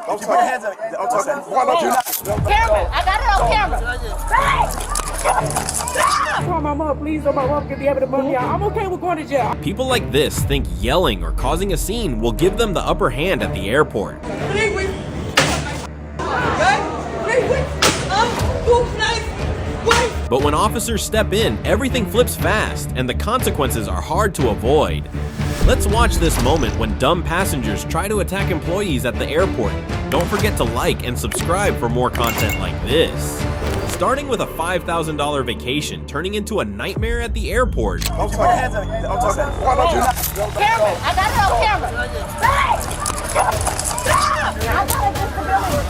Don't put your hands up. Don't touch that. Why don't you not? Camera. I got it on camera. Call my mom, please, so my mom can be able to put me out. I'm okay with going to jail. People like this think yelling or causing a scene will give them the upper hand at the airport. But when officers step in, everything flips fast and the consequences are hard to avoid. Let's watch this moment when dumb passengers try to attack employees at the airport. Don't forget to like and subscribe for more content like this. Starting with a $5,000 vacation, turning into a nightmare at the airport. Don't put your hands up. Don't touch that. Why don't you not? Camera. I got it on camera. I got a disability.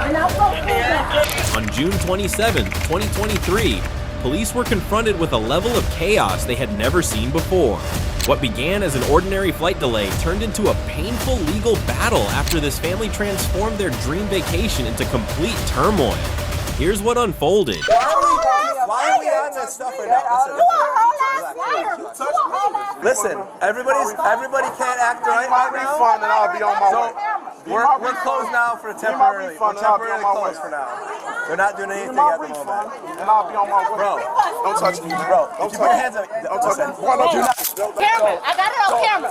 And I'm so cool. On June 27, 2023, police were confronted with a level of chaos they had never seen before. What began as an ordinary flight delay turned into a painful legal battle after this family transformed their dream vacation into complete turmoil. Here's what unfolded. Why are we on that stuff right now? Listen, everybody can't act right now. And I'll be on my way. We're closed now for temporarily. We're temporarily closed for now. They're not doing anything at the moment. And I'll be on my way. Bro, Don't touch me. bro, don't put your hands up. Don't touch that. Why don't you not? Camera. I got it on camera.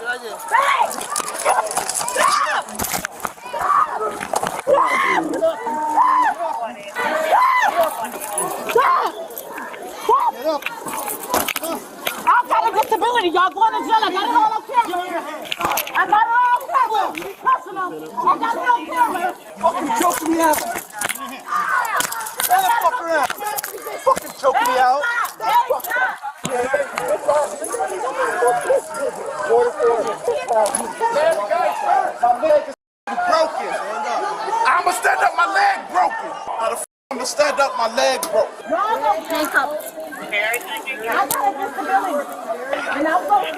I got a disability. Y'all going to jail. I got it all on camera. I got it all on camera. Personal. I got it on camera. Fucking choking me out. Motherfucker out. Fucking choking me out. My leg is broken. I'ma stand up, my leg broken. I'ma stand up, my leg broken. Y'all don't take up. I got a disability. And I'm so cool.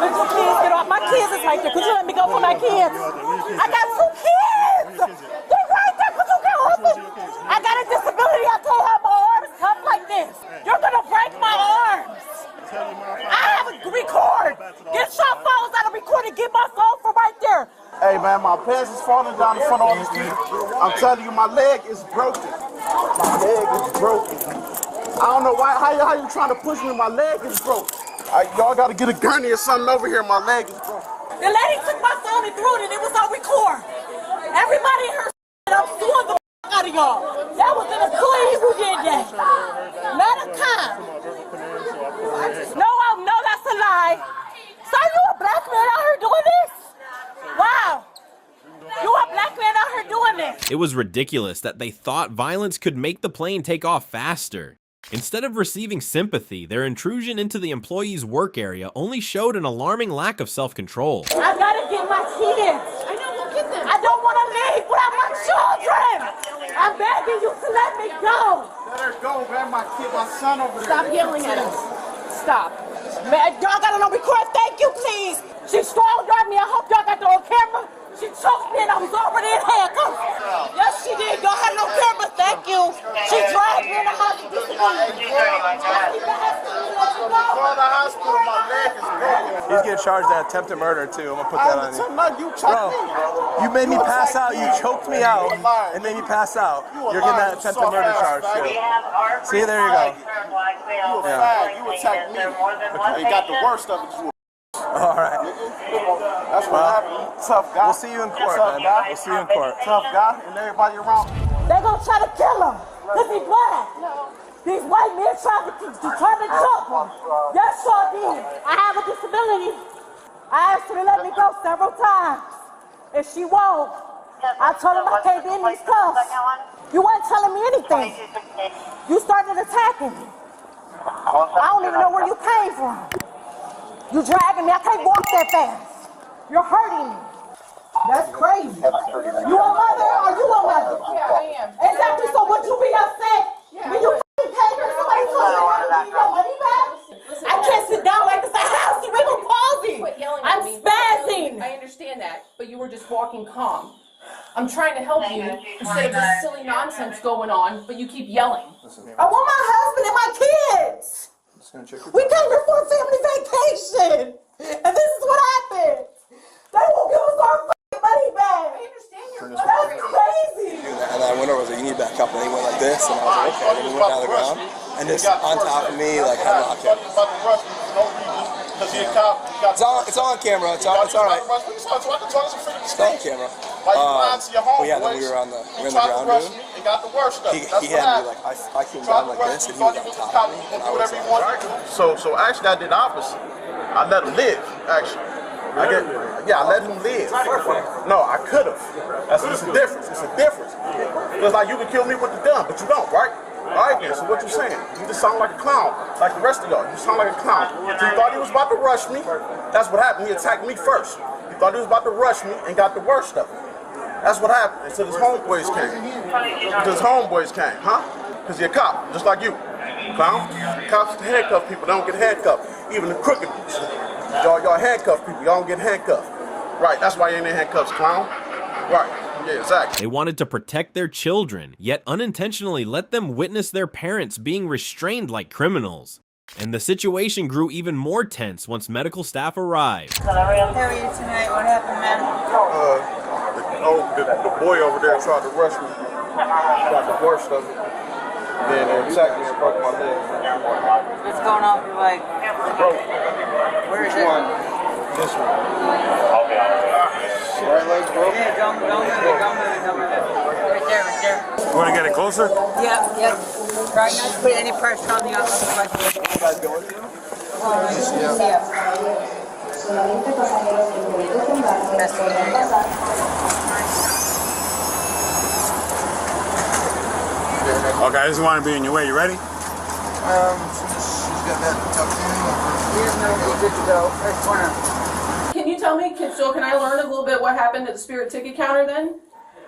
Let your kids get off. My kids is right there. Could you let me go for my kids? I got 2 kids. They're right there. Could you get off me? I got a disability. I can't have my arms cupped like this. You're gonna break my arms. I have a record. Get your phones out of recording. Get my phone from right there. Hey man, my pants is falling down in front of all the street. I'm telling you, my leg is broken. My leg is broken. I don't know why. How you trying to push me? My leg is broken. Y'all gotta get a gurney or something over here. My leg is broken. The lady took my phone and threw it, and it was on record. Everybody heard I'm suing the out of y'all. That was an employee who did that. Not a cop. No, that's a lie. So you a black man out here doing this? Wow. You a black man out here doing this? It was ridiculous that they thought violence could make the plane take off faster. Instead of receiving sympathy, their intrusion into the employee's work area only showed an alarming lack of self-control. I gotta get my kids. I know, we'll get them. I don't want to leave without my children. I'm begging you to let me go. Let her go, man. My son over there. Stop yelling at us. Stop. Man, y'all got it on record. Thank you, please. She strong-armed me. I hope y'all got that on camera. She choked me and I was already in handcuffs. Yes, she did. Y'all had it on camera. Thank you. She dragged me in the hospital. He's getting charged at attempted murder too. I'm gonna put that on you. You choked me. You made me pass out. You choked me out and made me pass out. You're getting that attempted murder charge too. See, there you go. You a fag. You attacked me. You got the worst of it. All right. That's what happened. Tough guy. We'll see you in court, man. We'll see you in court. Tough guy and everybody around. They gonna try to kill him because he's black. These white men try to jump him. Yes, sure did. I have a disability. I asked her to let me go several times, and she won't. I told him I can't be in these cuffs. You weren't telling me anything. You started attacking me. I don't even know where you came from. You dragging me. I can't walk that fast. You're hurting me. That's crazy. You a mother or you a mother? Yeah, I am. Exactly. So would you be upset when you came here? Somebody told me I need your money back. I can't sit down like this. I have cerebral palsy. Quit yelling I'm at me. spazzing. I understand that, but you were just walking calm. I'm trying to help you instead of this silly nonsense going on, but you keep yelling. I want my husband and my kids. We came here for a family vacation. handcuffed, and he went like this, and I was like, okay. And he went down the ground, and just on top of me, like headlocked him. It's on camera. It's all right. It's on camera. Yeah, then we were in the ground room. He had me like I came down like this, and he was on top of me, and I was like, so actually I did the opposite. I let him live. Actually, I let him live. No, I could have. It's a difference. It's a difference. Because like you can kill me with the gun, but you don't, right? Alright then, so what you saying? You just sound like a clown, like the rest of y'all. You sound like a clown. So he thought he was about to rush me. That's what happened. He attacked me first. He thought he was about to rush me and got the worst of it. That's what happened. Until his homeboys came. Huh? Because you're a cop, just like you. Clown. Cops handcuff people, they don't get handcuffed. Even the crooked ones. Y'all handcuff people, y'all don't get handcuffed. Right, that's why you ain't in handcuffs, clown. Right. Yeah, exactly. They wanted to protect their children, yet unintentionally let them witness their parents being restrained like criminals. And the situation grew even more tense once medical staff arrived. How are you tonight? What happened, man? The boy over there tried to rush me. Got the worst of it. Then they attacked me and broke my leg. What's going on with your leg? Broke. Where is it? This one. Right leg broke? Yeah, don't move it. Right there. You want to get it closer? Yep. Try not to put any pressure on the other leg. You guys going through? Okay, I just want to be in your way. You ready? She's got that tucked in. We're good to go. First corner. Can you tell me, can I learn a little bit what happened at the Spirit ticket counter then?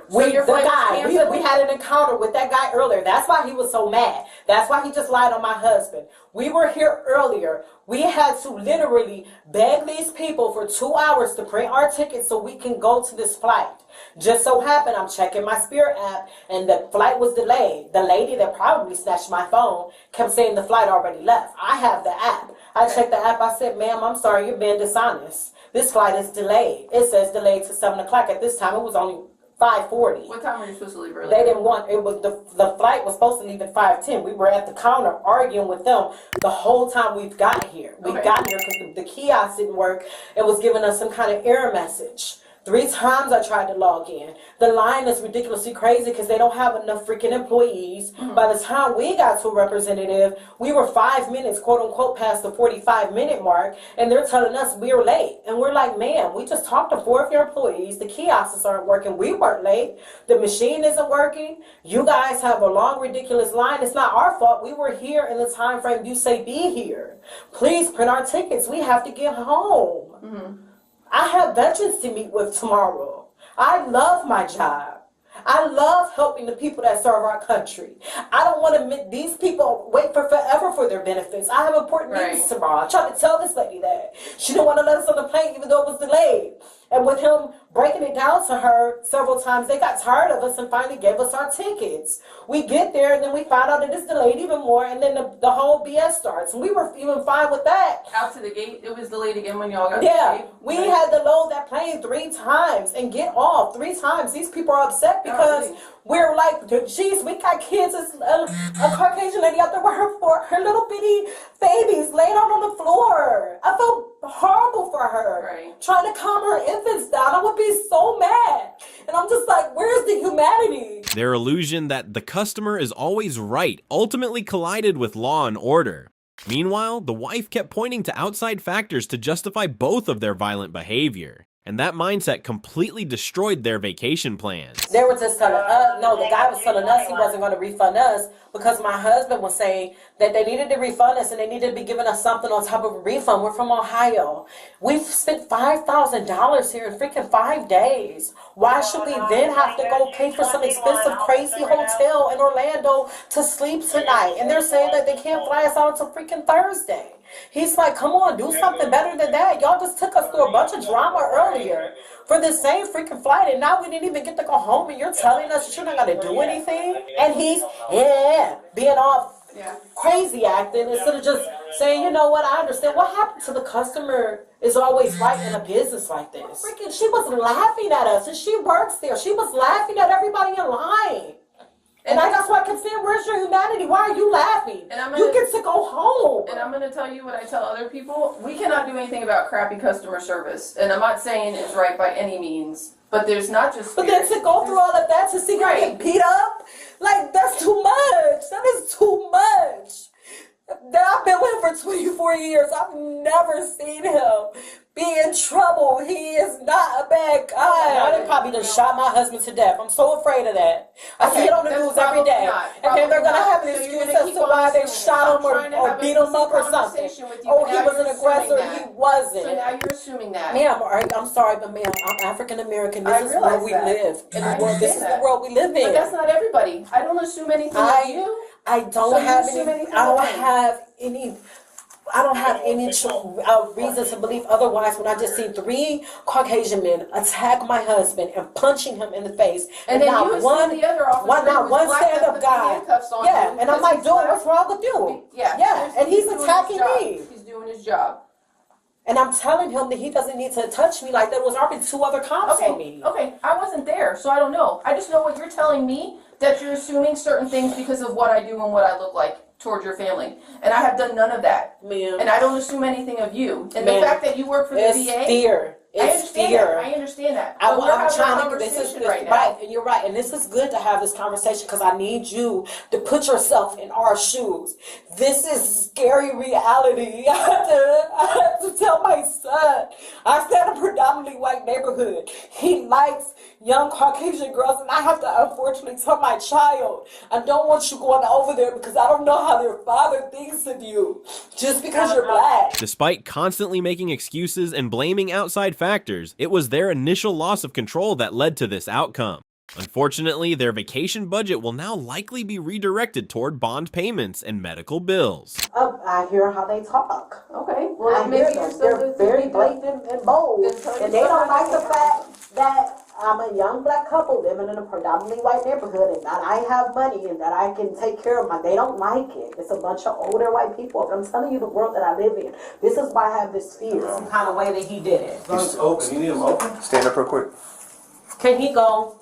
We had an encounter with that guy earlier. That's why he was so mad. That's why he just lied on my husband. We were here earlier. We had to literally beg these people for 2 hours to print our tickets so we can go to this flight. Just so happened, I'm checking my Spirit app, and the flight was delayed. The lady that probably snatched my phone kept saying the flight already left. I have the app. I checked the app. I said, ma'am, I'm sorry, you're being dishonest. This flight is delayed. It says delayed to 7 o'clock. At this time, it was only 5:40. What time were you supposed to leave early? They didn't want, it was the flight was supposed to leave at 5:10. We were at the counter arguing with them the whole time we've got here. We got here because the kiosk didn't work. It was giving us some kind of error message. 3 times I tried to log in. The line is ridiculously crazy because they don't have enough freaking employees. By the time we got to a representative, we were 5 minutes, quote unquote, past the 45-minute mark, and they're telling us we were late. And we're like, man, we just talked to 4 of your employees. The kiosks aren't working. We weren't late. The machine isn't working. You guys have a long, ridiculous line. It's not our fault. We were here in the time frame you say be here. Please print our tickets. We have to get home. I have veterans to meet with tomorrow. I love my job. I love helping the people that serve our country. I don't want to these people wait for forever for their benefits. I have important meetings tomorrow. I tried to tell this lady that. She didn't want to let us on the plane even though it was delayed. And with him breaking it down to her several times, they got tired of us and finally gave us our tickets. We get there and then we find out that it's delayed even more, and then the whole BS starts. And we were even fine with that. Out to the gate, it was delayed again when y'all got to the gate? We had to load that plane 3 times and get off 3 times. These people are upset because we're like, geez, we got kids. A Caucasian lady out there with her little bitty babies laid out on the floor. I felt horrible for her. Trying to calm her infants down. I would be so mad. And I'm just like, where's the humanity? Their illusion that the customer is always right ultimately collided with law and order. Meanwhile, the wife kept pointing to outside factors to justify both of their violent behavior. And that mindset completely destroyed their vacation plans. They were just telling us, no, the guy was telling us he wasn't going to refund us because my husband was saying that they needed to refund us and they needed to be giving us something on top of a refund. We're from Ohio. We've spent $5,000 here in freaking 5 days. Why should we then have to go pay for some expensive, crazy hotel in Orlando to sleep tonight? And they're saying that they can't fly us out until freaking Thursday. He's like, come on, do something better than that. Y'all just took us through a bunch of drama earlier for the same freaking flight, and now we didn't even get to go home, and you're telling us that you're not going to do anything? And he's, being all crazy acting instead of just saying, you know what, I understand. What happened to the customer is always right in a business like this. Freaking, she was laughing at us, and she works there. She was laughing at everybody in line. And that's why I kept saying, where's your humanity? Why are you laughing? You get to go home. And I'm going to tell you what I tell other people. We cannot do anything about crappy customer service. And I'm not saying it's right by any means. But there's not just... But then to go through all of that to see you get beat up, like, that's too much. That is too much. I've been with him for 24 years. I've never seen him be in trouble. He is not a bad guy. I done probably just shot my husband to death. I'm so afraid of that. I see it on the news every day. And then they're going to have an excuse as to why they shot him or beat him up or something. Oh, he was an aggressor. He wasn't. So now you're assuming that. Ma'am, I'm sorry, but ma'am, I'm African American. This is where we live. This is the world we live in. But that's not everybody. I don't assume anything of you. I don't have any reason to believe otherwise when I just seen 3 Caucasian men attack my husband and punching him in the face. And then not one stand-up guy. Yeah, and I'm like, dude, what's wrong with you? Yeah, and he's attacking me. He's doing his job. And I'm telling him that he doesn't need to touch me like there was already 2 other cops on me. Okay, I wasn't there, so I don't know. I just know what you're telling me, that you're assuming certain things because of what I do and what I look like toward your family. And I have done none of that. Ma'am. And I don't assume anything of you. And the fact that you work for the VA... Fear. It's fear. I understand that. I'm trying to. This is right, and you're right. And this is good to have this conversation because I need you to put yourself in our shoes. This is scary reality. I have to tell my son. I stay in a predominantly white neighborhood. He likes young Caucasian girls, and I have to unfortunately tell my child, I don't want you going over there because I don't know how their father thinks of you just because you're black. Despite constantly making excuses and blaming outside factors, it was their initial loss of control that led to this outcome. Unfortunately, their vacation budget will now likely be redirected toward bond payments and medical bills. I hear how they talk. Okay, well, maybe they're very blatant and bold, and they don't like the fact that I'm a young black couple living in a predominantly white neighborhood and that I have money and that I can take care of my... They don't like it. It's a bunch of older white people. But I'm telling you the world that I live in. This is why I have this fear. Some kind of way that he did it. He's open. You need him open? Stand up real quick. Can he go?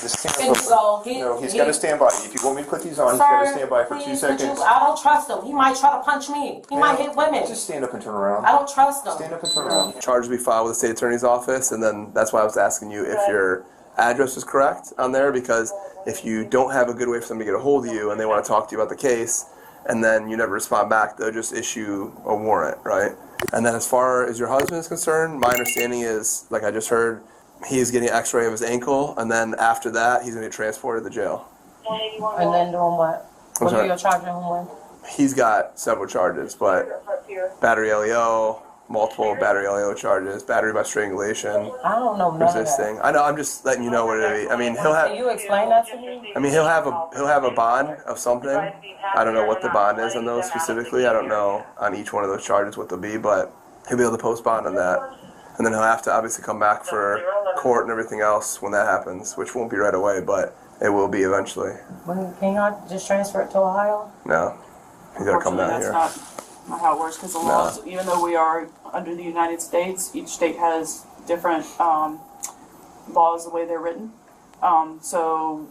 Just stand up. No, he's got to stand by. If you want me to put these on, he's got to stand by for 2 seconds. I don't trust him. He might try to punch me. He might hit women. Just stand up and turn around. I don't trust him. Stand up and turn around. Charges will be filed with the state attorney's office, and then that's why I was asking you if your address is correct on there, because if you don't have a good way for them to get a hold of you and they want to talk to you about the case, and then you never respond back, they'll just issue a warrant, right? And then as far as your husband is concerned, my understanding is, like I just heard, he is getting an x-ray of his ankle, and then after that, he's going to get transported to jail. And then doing what? What are you charging him with? He's got several charges, but battery LEO, multiple battery LEO charges, battery by strangulation. I don't know none resisting. of that. I know. I'm just letting you know what it is. I mean, he'll have. Can you explain that to me? I mean, he'll have a bond of something. I don't know what the bond is on those specifically. I don't know on each one of those charges what they'll be, but he'll be able to post bond on that, and then he'll have to obviously come back for court and everything else when that happens, which won't be right away, but it will be eventually. Can y'all just transfer it to Ohio? No, he's got to come down here. That's not how it works, because the laws, even though we are under the United States, each state has different laws the way they're written. So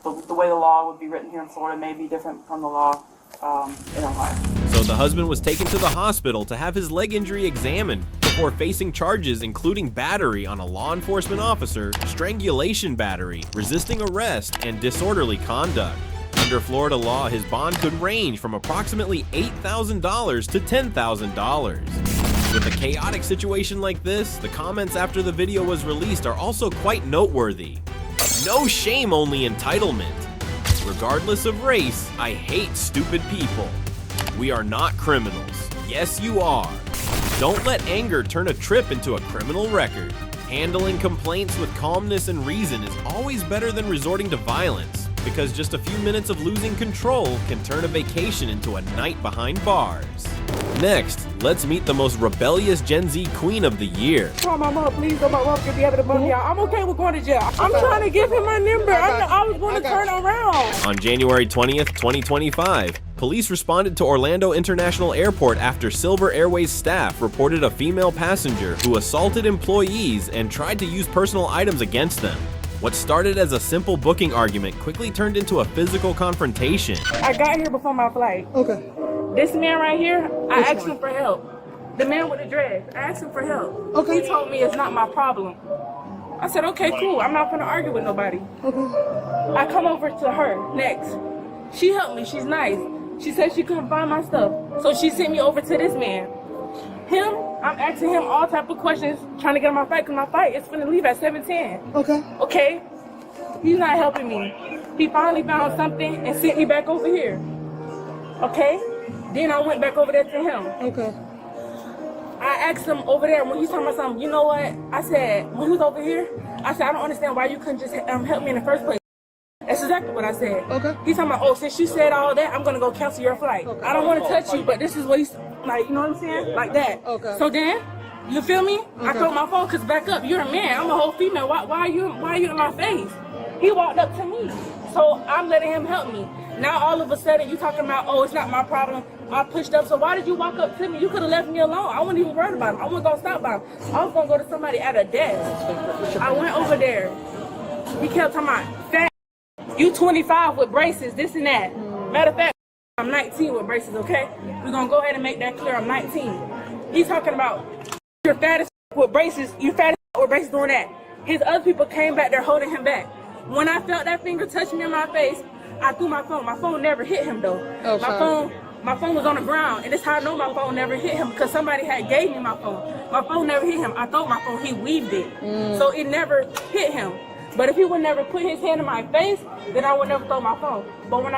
the way the law would be written here in Florida may be different from the law in Ohio. So the husband was taken to the hospital to have his leg injury examined before facing charges including battery on a law enforcement officer, strangulation battery, resisting arrest, and disorderly conduct. Under Florida law, his bond could range from approximately $8,000 to $10,000. With a chaotic situation like this, the comments after the video was released are also quite noteworthy. No shame, only entitlement. Regardless of race, I hate stupid people. We are not criminals. Yes, you are. Don't let anger turn a trip into a criminal record. Handling complaints with calmness and reason is always better than resorting to violence, because just a few minutes of losing control can turn a vacation into a night behind bars. Next, let's meet the most rebellious Gen Z queen of the year. Come on, my mom, please, so my mom can be able to money out. I'm okay with going to jail. I'm trying to give him my number. I was going to turn around. On January 20th, 2025, police responded to Orlando International Airport after Silver Airways staff reported a female passenger who assaulted employees and tried to use personal items against them. What started as a simple booking argument quickly turned into a physical confrontation. I got here before my flight. Okay. This man right here, I asked him for help. The man with the dress, I asked him for help. Okay. He told me it's not my problem. I said, okay, cool. I'm not gonna argue with nobody. Okay. I come over to her next. She helped me. She's nice. She said she couldn't find my stuff, so she sent me over to this man. I'm asking him all type of questions, trying to get on my fight, because my fight is finna leave at 7:10. Okay. Okay? He's not helping me. He finally found something and sent me back over here. Okay? Then I went back over there to him. Okay. I asked him over there when he's talking about something, you know what? I said, when he was over here, I said, I don't understand why you couldn't just help me in the first place. That's exactly what I said. Okay. He's talking about, oh, since you said all that, I'm going to go cancel your flight. Okay. I don't want to touch you, but this is what he's, like, you know what I'm saying? Like that. Okay. So then, you feel me? I Okay. called my phone, because back up, you're a man. I'm a whole female. Why are you in my face? He walked up to me. So I'm letting him help me. Now all of a sudden, you talking about, oh, it's not my problem. I pushed up. So why did you walk up to me? You could have left me alone. I wasn't even worried about him. I wasn't going to stop by him. I was going to go to somebody at a desk. I went over there. He kept talking about, fat. You 25 with braces, this and that. Matter of fact, I'm 19 with braces, okay? We're going to go ahead and make that clear. I'm 19. He's talking about, you're fat as with braces. You fat as with braces doing that. His other people came back there holding him back. When I felt that finger touch me in my face, I threw my phone. My phone never hit him, though. Okay. My phone was on the ground, and that's how I know my phone never hit him, because somebody had gave me my phone. My phone never hit him. I thought my phone, he weaved it. So it never hit him. But if he would never put his hand in my face, then I would never throw my phone. But when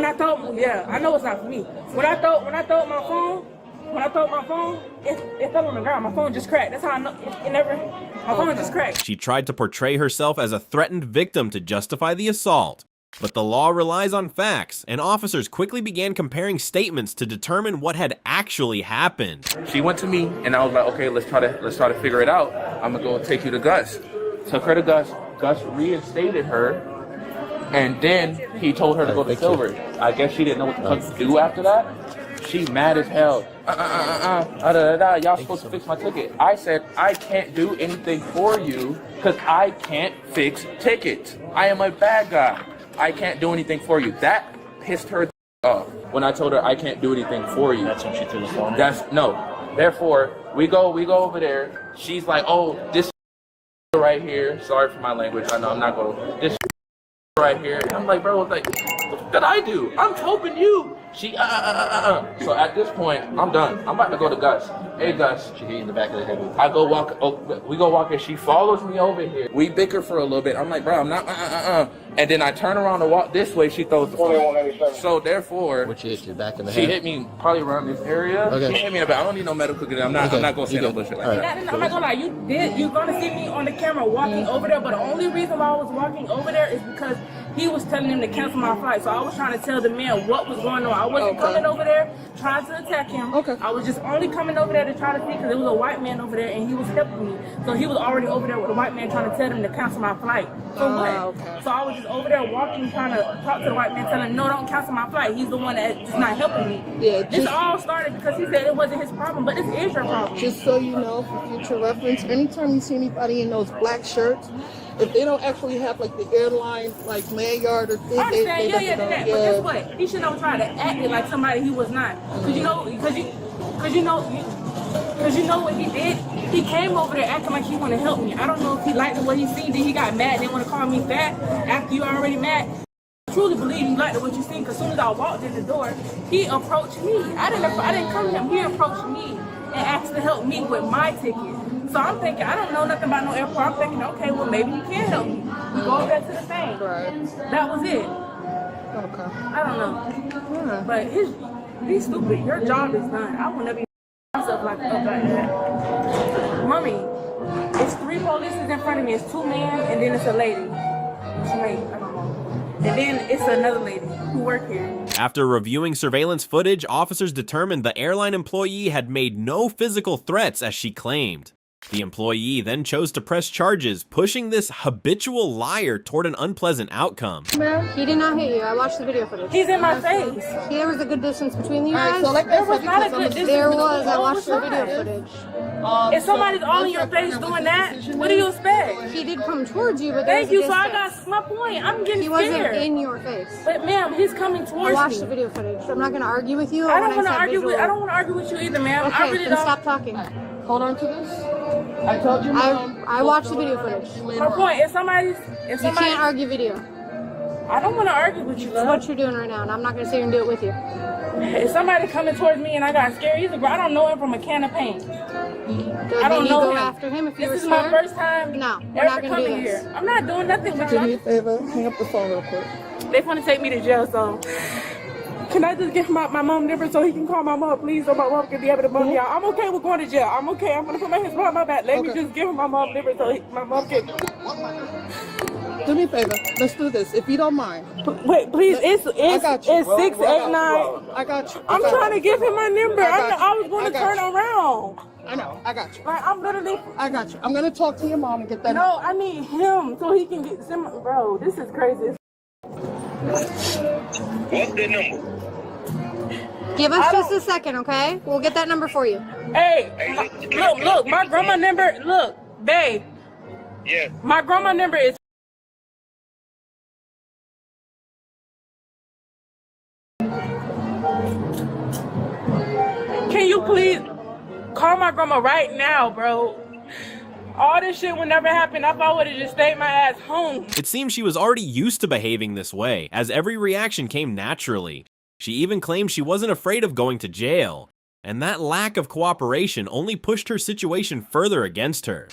I thought, yeah, I know it's not for me. When I thought my phone, it fell on the ground. My phone just cracked. That's how I know my phone just cracked. She tried to portray herself as a threatened victim to justify the assault. But the law relies on facts, and officers quickly began comparing statements to determine what had actually happened. She went to me, and I was like, okay, let's try to figure it out. I'm gonna go take you to Gus. Took her to Gus. Gus reinstated her, and then he told her to go to Silver. I guess she didn't know what the fuck to do after that. She mad as hell. Y'all supposed to fix my ticket. I said, I can't do anything for you because I can't fix tickets. I am a bad guy. I can't do anything for you. That pissed her off when I told her I can't do anything for you. That's when she threw the phone. No. Therefore, we go over there. She's like, oh, this right here. Sorry for my language. I know I'm not going. This right here. And I'm like, bro, like, what did I do? I'm helping you. She So at this point, I'm done. I'm about to go to Gus. Hey Gus. She hit you in the back of the head. I go walk. Oh, we go walk, and she follows me over here. We bicker for a little bit. I'm like, bro, I'm not. And then I turn around to walk this way. She throws the phone. So therefore, which hit you back in the she head? hit me probably around this area. Okay. She hit me in the back. I don't need no medical. I'm not gonna say no bullshit like that. I'm not gonna lie. You're gonna see me on the camera walking over there. But the only reason why I was walking over there is because he was telling him to cancel my flight. So I was trying to tell the man what was going on. I wasn't coming over there trying to attack him. I was just only coming over there to try to see, because there was a white man over there and he was helping me. So he was already over there with a white man trying to tell him to cancel my flight. So what? So I was just over there walking, trying to talk to the white man, telling him, no, don't cancel my flight. He's the one that's not helping me. Yeah, this all started because he said it wasn't his problem, but this is your problem. Just so you know, for future reference, anytime you see anybody in those black shirts, if they don't actually have like the airline like lanyard or thing, I understand, but guess what? He should have tried to act it like somebody he was not. Cause you know what he did? He came over there acting like he wanted to help me. I don't know if he liked what he seen, then he got mad, didn't want to call me fat after you already mad. I truly believe you liked what you seen, because as soon as I walked in the door, he approached me. I didn't come to him, he approached me and asked to help me with my ticket. So I'm thinking, I don't know nothing about no airport. I'm thinking, okay, well, maybe you can help me. We go over there to the thing. Right. That was it. Okay. I don't know. But he's stupid. Your job is done. I will never myself like that. Mommy, it's 3 police in front of me. It's 2 men, and then it's a lady. It's a lady. I don't know. And then it's another lady who work here. After reviewing surveillance footage, officers determined the airline employee had made no physical threats as she claimed. The employee then chose to press charges, pushing this habitual liar toward an unpleasant outcome. He did not hit you. I watched the video footage. He's in my face. There was a good distance between you All right, guys. so like There was not a good distance. There was. I watched the video footage. If somebody's all in your face doing that, what do you expect? He did come towards you, but there Thank was a you. So I distance. got my point. I'm getting He wasn't scared. in your face. But ma'am, he's coming I towards watched me. the video footage. I'm not going to argue with you. I don't want to said argue with. visual. I don't want to argue with you either, ma'am. Okay, I really then don't. stop talking. Hold on to this. I told you, Mom. I watched the video footage. My point. If somebody, You can't argue video. I don't want to argue with you, That's love. what you're doing right now, and I'm not going to sit here and do it with you. If somebody coming towards me and I got scared, I don't know him from a can of paint. I don't you know go him. after him if you were This is my scared? first time No, we're ever not going to coming do this. here. I'm not doing nothing with Do me a you. favor. Hang up the phone real quick. They want to take me to jail, so can I just give my mom number so he can call my mom, please, so my mom can be able to bump me out? I'm okay with going to jail. I'm okay. I'm gonna put my hands behind my back. Let me just give him my mom number so my mom can. Do me a favor. Let's do this, if you don't mind. Wait, please. It's I got you. 689. I got you. I'm trying to give him my number. I was going to turn you. around. I know. I got you. Like I'm literally. I got you. I'm gonna talk to your mom and get that. No, I need him so he can get some. Bro, this is crazy. What's the number? Give us just a second, okay? We'll get that number for you. Hey, look, my grandma number. Look, babe. Yeah. My grandma number is. Can you please call my grandma right now, bro? All this shit would never happen if I would have just stayed my ass home. It seems she was already used to behaving this way, as every reaction came naturally. She even claimed she wasn't afraid of going to jail, and that lack of cooperation only pushed her situation further against her.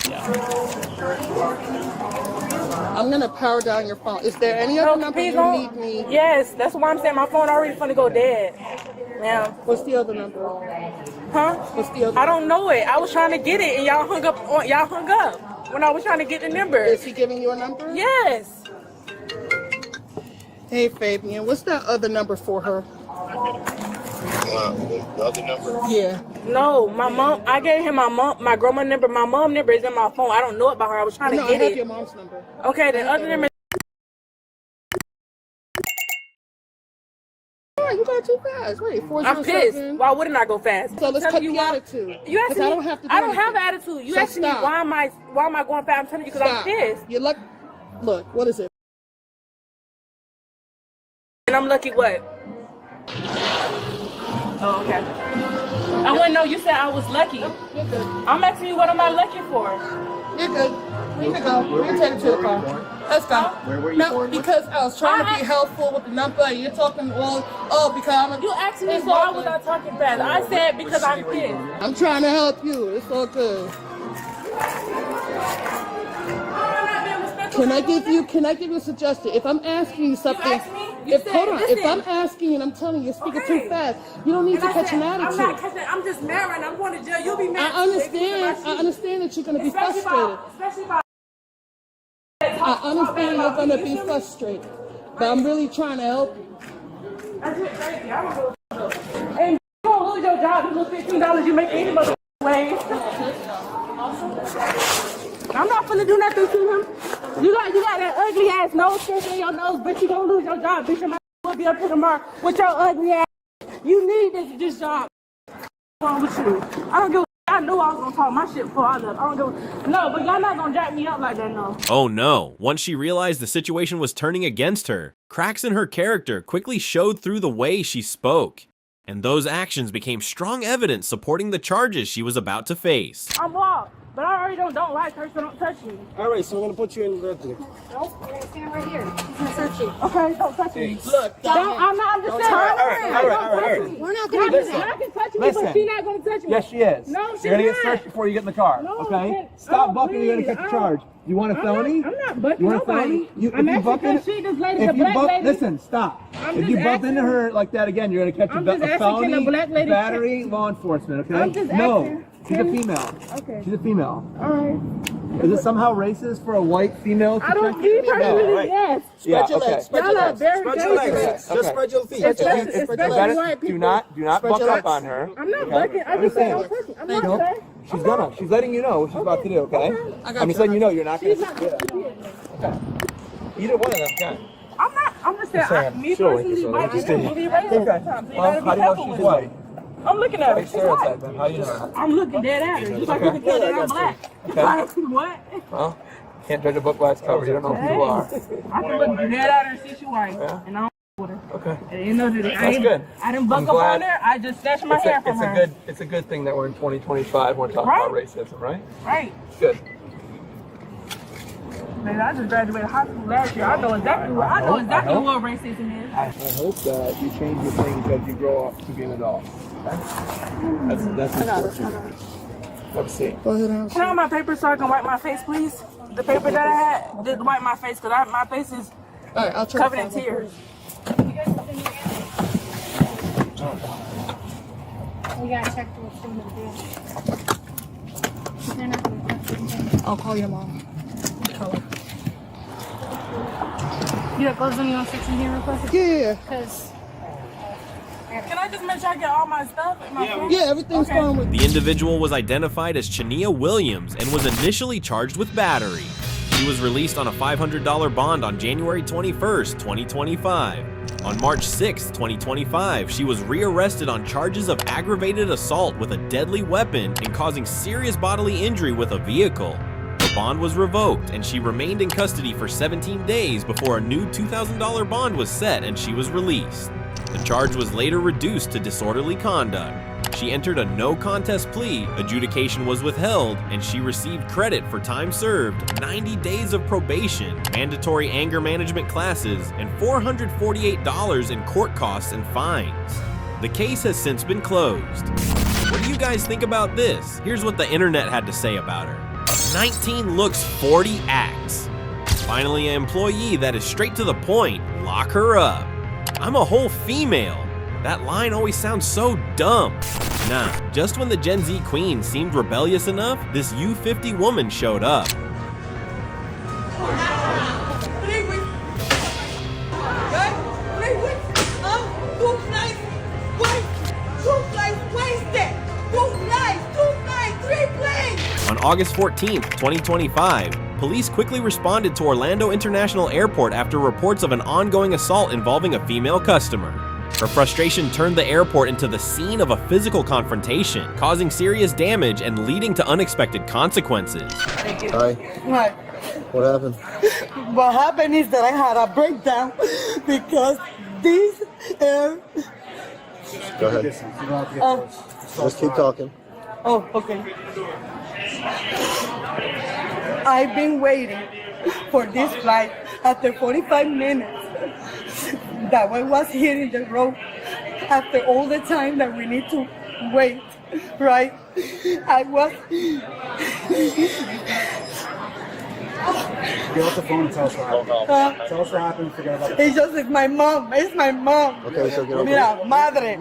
I'm gonna power down your phone. Is there any other number you need me? Yes, that's why I'm saying my phone already finna go dead. Yeah. What's the other number? Huh? What's the other? I don't know it. I was trying to get it and y'all hung up. Y'all hung up when I was trying to get the number. Is he giving you a number? Yes. Hey Fabian, what's that other number for her? The other number? Yeah. No, my mom. I gave him my grandma number. My mom number is in my phone. I don't know it by her. I was trying to No, get I have it. your mom's number. Okay, the other number. You got too fast. Wait, 407. I'm pissed. Why wouldn't I go fast? So let's I'm cut telling the you why. attitude. You asked me. I don't have to. I don't have attitude. You So asked me stop. why am I going fast? I'm telling you because I'm pissed. You're lucky. Look, what is it? And I'm lucky what? Oh, okay. I wouldn't know. You said I was lucky. You're good. I'm asking you what am I lucky for? You're good. We can go. We can take it to the car. Let's go. Where were you No, going? because I was trying to be helpful with the number. And you're talking, well, because I'm a... You asked me so I was not talking fast. I said because I'm pissed. I'm trying to help you. It's all good. Can I give you a suggestion? If I'm asking you something, if I'm asking you and I'm telling you, you're speaking too fast, you don't need to catch an attitude. I'm not catching. I'm just mad right now. I'm going to jail. You'll be mad. I understand that you're going to be frustrated. I understand you're going to be frustrated, but I'm really trying to help you. That's just crazy. I don't know. And you don't lose your job. You lose $15 you make any mother way. I'm not finna do nothing to him. You got that ugly ass nose piercing in your nose, bitch. You gonna lose your job, bitch. You might will be up here tomorrow with your ugly ass. You need this job. What's wrong with you? I don't give a. I knew I was gonna talk my shit before I left. I don't give a. No, but y'all not gonna jack me up like that, no. Oh no, once she realized the situation was turning against her, cracks in her character quickly showed through the way she spoke. And those actions became strong evidence supporting the charges she was about to face. I'm off. But I already don't like her, so don't touch me. All right, so we're gonna put you in the. Nope, you're gonna stand right here. He's gonna search you. Okay, don't touch me. Look, I'm not understanding. All right. We're not gonna do that. I can touch me, but she's not gonna touch me. Yes, she is. No, she's You're gonna not. get searched before you get in the car. No, okay? Stop bucking. You're gonna catch a charge. You want a felony? I'm not bucking You want a nobody. felony? I'm asking because she, this lady's a black lady. Listen, stop. I'm If you just bump into asking. her like that again, you're gonna catch I'm just a asking, felony, can a black lady- battery, law enforcement. Okay? I'm just No, asking. she's a female. Okay. She's a female. All right. Is it somehow racist for a white female to I don't check see you? personally, No, right. yes. Yeah, Spread your okay. legs. Spread Y'all your are legs. very Spread your dangerous. legs. Okay. Just spread your feet. Especially white people. Do not Spread buck your up legs. on her. I'm not Okay? bucking. I just said Understand. don't touch me. I'm not Don't- saying. She's letting you know what she's about to do, okay? I'm just letting you know you're not gonna. Okay. Either one of them can. I'm just saying, me personally, white people will be racist sometimes. So you gotta be How do you know careful she's with white? it. I'm looking at her. She's Stereotype, white. man. How do you know that? I'm looking dead at her. Just like you can tell that I'm black. What? Well, can't judge a book by its cover. You don't know who you are. I can look dead at her and see she's white. And I don't with her. Okay. At the end of the day, That's good. I didn't buck up on her. I just snatched my hair from her. It's a good thing that we're in 2025. We're talking about racism, right? Right. Good. Man, I just graduated high school last year. I know exactly what racism is. I hope that you change your things as you grow up to be an adult. Okay? That's important. Have a seat. Can I have my paper so I can wipe my face, please? The paper that I had, just wipe my face, because my face is covered in tears. We gotta check what's going to do. I'll call your mom. You got gloves on? You want to switch in here real quick? Yeah. Because. Can I just make sure I get all my stuff? Yeah, everything's fine with The individual was identified as Chania Williams and was initially charged with battery. She was released on a $500 bond on January 21st, 2025. On March 6, 2025, she was rearrested on charges of aggravated assault with a deadly weapon and causing serious bodily injury with a vehicle. Her bond was revoked and she remained in custody for 17 days before a new $2,000 bond was set and she was released. The charge was later reduced to disorderly conduct. She entered a no contest plea, adjudication was withheld, and she received credit for time served, 90 days of probation, mandatory anger management classes, and $448 in court costs and fines. The case has since been closed. What do you guys think about this? Here's what the internet had to say about her. 19 looks, 40 acts. Finally, an employee that is straight to the point, lock her up. I'm a whole female. That line always sounds so dumb. Nah, just when the Gen Z queen seemed rebellious enough, this U50 woman showed up. On August 14th, 2025, police quickly responded to Orlando International Airport after reports of an ongoing assault involving a female customer. Her frustration turned the airport into the scene of a physical confrontation, causing serious damage and leading to unexpected consequences. Hi. What? What happened? What happened is that I had a breakdown because this air. Go ahead. Just keep talking. Oh, okay. I've been waiting for this flight after 45 minutes. That one was here in the road after all the time that we need to wait, right? I was. Get off the phone and tell us what happened. Tell us what happened. Forget about it. It's just it's my mom. It's my mom. Okay, so get over Mira, it. madre.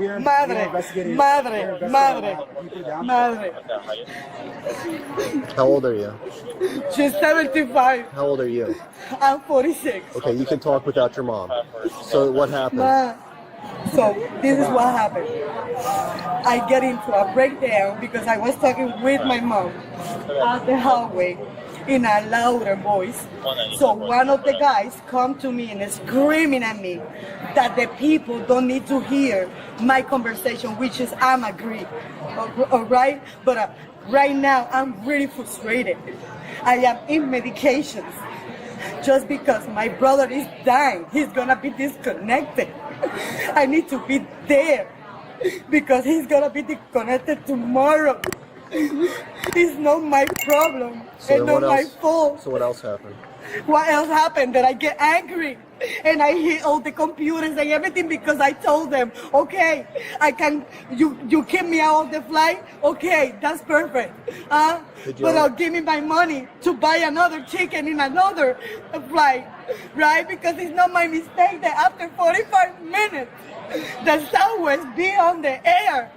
How old are you? She's 75. How old are you? I'm 46. Okay, you can talk without your mom. So what happened? So this is what happened. I get into a breakdown because I was talking with my mom at the hallway in a louder voice. So one of the guys come to me and is screaming at me that the people don't need to hear my conversation, which is I'm agree, all right? But right now I'm really frustrated. I am in medications just because my brother is dying. He's gonna be disconnected. I need to be there because he's gonna be disconnected tomorrow. It's not my problem. So it's not my fault. So what else happened? What else happened? That I get angry and I hit all the computers and everything because I told them, okay, I can. You keep me out of the flight. Okay, that's perfect. But give me my money to buy another ticket in another flight, right? Because it's not my mistake that after 45 minutes, the Southwest be on the air.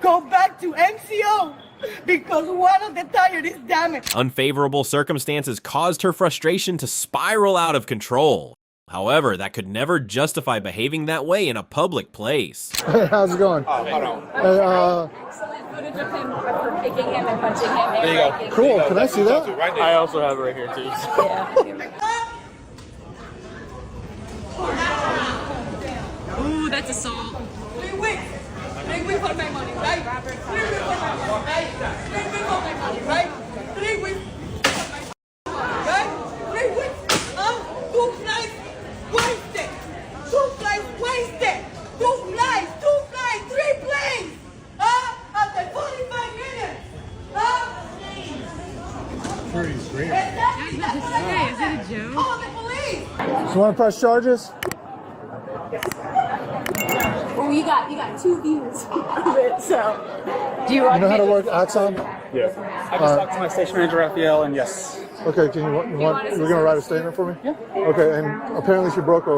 Go back to MCO. Because one of the tires is damaged. Unfavorable circumstances caused her frustration to spiral out of control. However, that could never justify behaving that way in a public place. Hey, how's it going? Hold on. footage of him for kicking him and punching him. There you go. Cool. Can I see that? I also have it right here too. Ooh, that's assault. 3 weeks. 3 weeks for my money, right? 3 weeks for my money, right? 3 weeks for my money, right? 3 weeks for my money, right? 3 weeks. 2 flights wasted. 2 flights wasted. 2 flights, 3 planes. After 45 minutes. Is it a joke? Call the police. So you want to press charges? Well, you got 2 views of it, so do you want know how to work Axon? Yeah. I just talked to my station manager Raphael, and yes. Okay, can you want you're gonna write a statement for me? Yeah. Okay, and apparently she broke Cut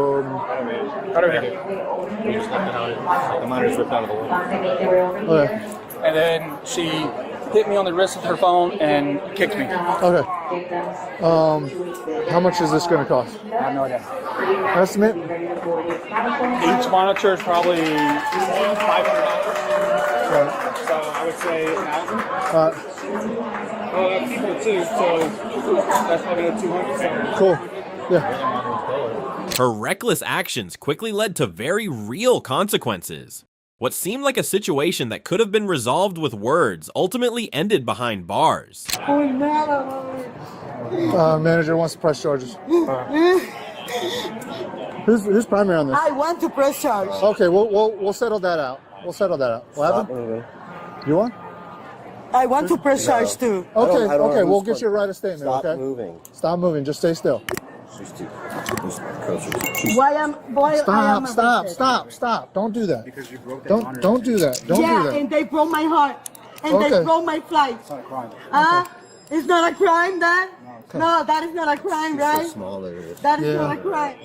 her here. We just got the monitor's ripped out of the way. Okay. And then she hit me on the wrist with her phone and kicked me. Okay. How much is this gonna cost? I have no idea. Estimate? Each monitor is probably $500. Right. So I would say $1,000. People too, so that's probably another $200. Cool. Yeah. Her reckless actions quickly led to very real consequences. What seemed like a situation that could have been resolved with words ultimately ended behind bars. Manager wants to press charges. Who's primary on this? I want to press charge. Okay, we'll settle that out. We'll settle that out. What happened? You want? I want to press charge too. Okay, we'll get you to write a statement. Stop okay. moving. Stop moving. Just stay still. Stop! Don't do that. Because you broke that Don't do that. Don't do that. And they broke my heart. And they broke my flight. It's not a crime. It's not a crime, Dad? Okay. No, that is not a crime, right? So small there it is. That is not a crime.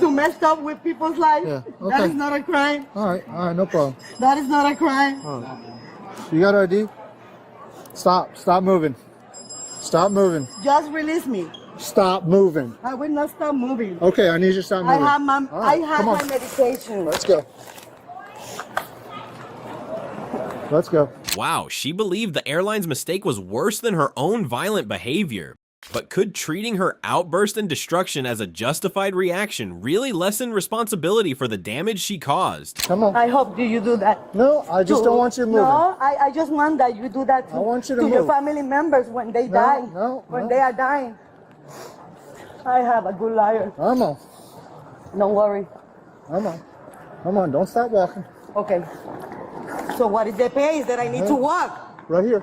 To mess up with people's lives. Yeah. That Okay. is not a crime. All right, no problem. That is not a crime. You got ID? Stop moving. Stop moving. Just release me. Stop moving. I will not stop moving. Okay, I need you to stop moving. I have my medication. Let's go. Let's go. Wow, she believed the airline's mistake was worse than her own violent behavior. But could treating her outburst and destruction as a justified reaction really lessen responsibility for the damage she caused? Come on. I hope you do that. No, I just don't want you moving. No, I just want that you do that I want you to your move. family members when they die. When they are dying. I have a good liar. Come on. Don't worry. Come on, don't stop walking. Okay. So what is the pace that I need to walk? Right here.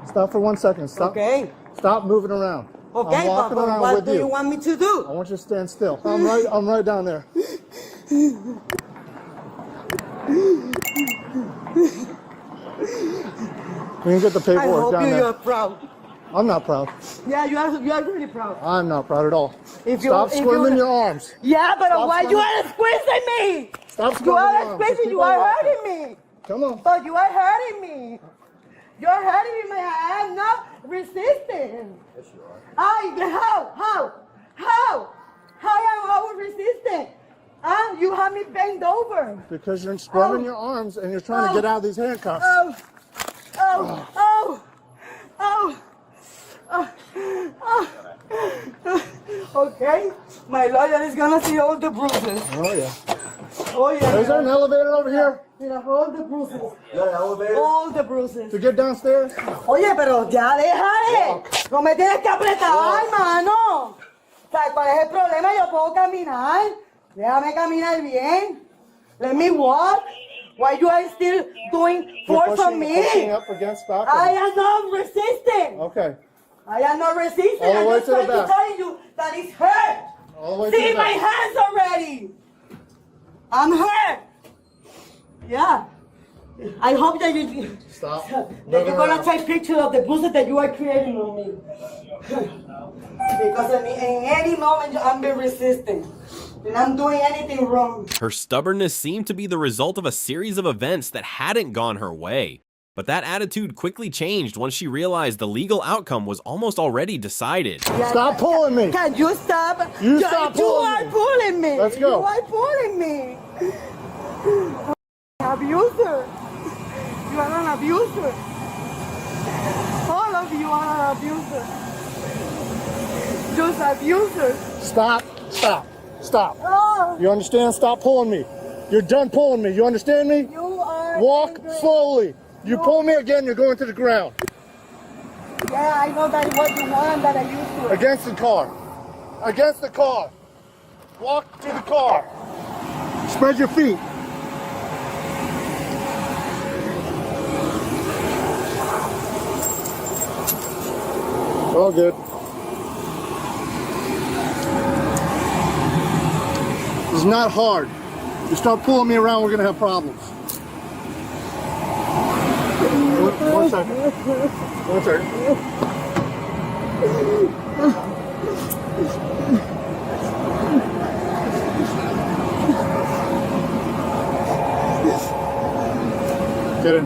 Stop for 1 second. Stop. Okay. Stop moving around. Okay, I'm walking but around what with do you want me to do? I want you to stand still. I'm right down there. We can get the paperwork I hope down there. you're proud. I'm not proud. Yeah, you are really proud. I'm not proud at all. Stop squirming your arms. Yeah, but why you are squeezing me? Stop You squirming your are arms. squeezing. You are hurting me. Come on. But you are hurting me. You're hurting me, man. I am not resisting. Yes, you are. How am I resisting? You have me bent over. Because you're squirming your arms and you're trying to get out of these handcuffs. Okay, my lawyer is gonna see all the bruises. Oh yeah. Oh yeah. Is there an elevator over here? Mira, all the bruises. Yeah, elevator. All the bruises. To get downstairs? Oye, pero ya déjale. No me tienes que apretar, hermano. ¿Sabes cuál es el problema? Yo puedo caminar. Déjame caminar bien. Let me walk. Why you are still doing force on me? Pushing up against back. I am not resisting. Okay. I am not resisting. All the way I'm just to the trying to back. tell you that it's hurt. All the way to See the my back. hands already. I'm hurt. Yeah. I hope that you Stop. that you're gonna take pictures of the bruises that you are creating on me. Because in any moment I'm being resisting. And I'm doing anything wrong. Her stubbornness seemed to be the result of a series of events that hadn't gone her way. But that attitude quickly changed once she realized the legal outcome was almost already decided. Stop pulling me. Can you stop? You stop You pulling are me. pulling me. Let's go. You are pulling me. Abuser. You are an abusers. All of you are abusers. Just abusers. Stop. Stop. Oh. You understand? Stop pulling me. You're done pulling me. You understand me? You are Walk angry. slowly. You pull me again, you're going to the ground. Yeah, I know that it was the one that I used to. Against the car. Against the car. Walk to the car. Spread your feet. All good. It's not hard. You start pulling me around, we're gonna have problems. One second. One second. Get in.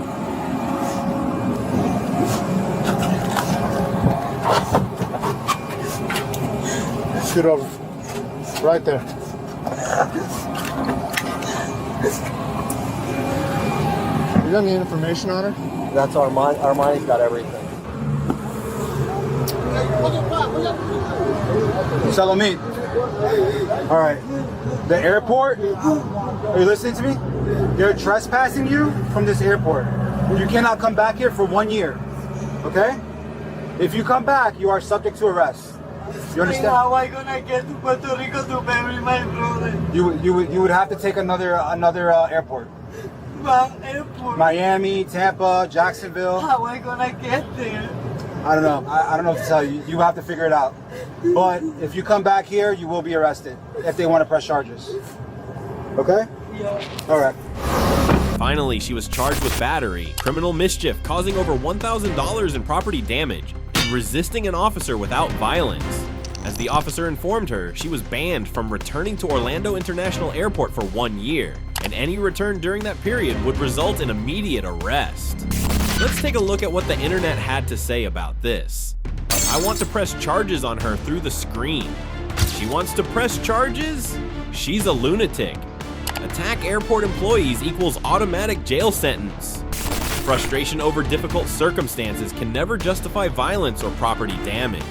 Scoot over. Right there. You got any information on her? That's Armani's got everything. Salomit. All right. The airport. Are you listening to me? They're trespassing you from this airport. You cannot come back here for 1 year. Okay? If you come back, you are subject to arrest. You understand? How am I gonna get to Puerto Rico to bury my brother? You would have to take another airport. What airport? Miami, Tampa, Jacksonville. How am I gonna get there? I don't know. I don't know what to tell you. You have to figure it out. But if you come back here, you will be arrested if they want to press charges. Okay? Yeah. All right. Finally, she was charged with battery, criminal mischief causing over $1,000 in property damage, and resisting an officer without violence. As the officer informed her, she was banned from returning to Orlando International Airport for 1 year, and any return during that period would result in immediate arrest. Let's take a look at what the internet had to say about this. I want to press charges on her through the screen. She wants to press charges? She's a lunatic. Attack airport employees equals automatic jail sentence. Frustration over difficult circumstances can never justify violence or property damage.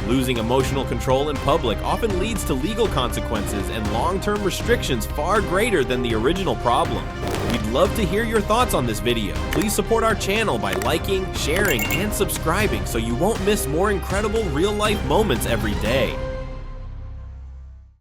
Losing emotional control in public often leads to legal consequences and long-term restrictions far greater than the original problem. We'd love to hear your thoughts on this video. Please support our channel by liking, sharing, and subscribing so you won't miss more incredible real-life moments every day.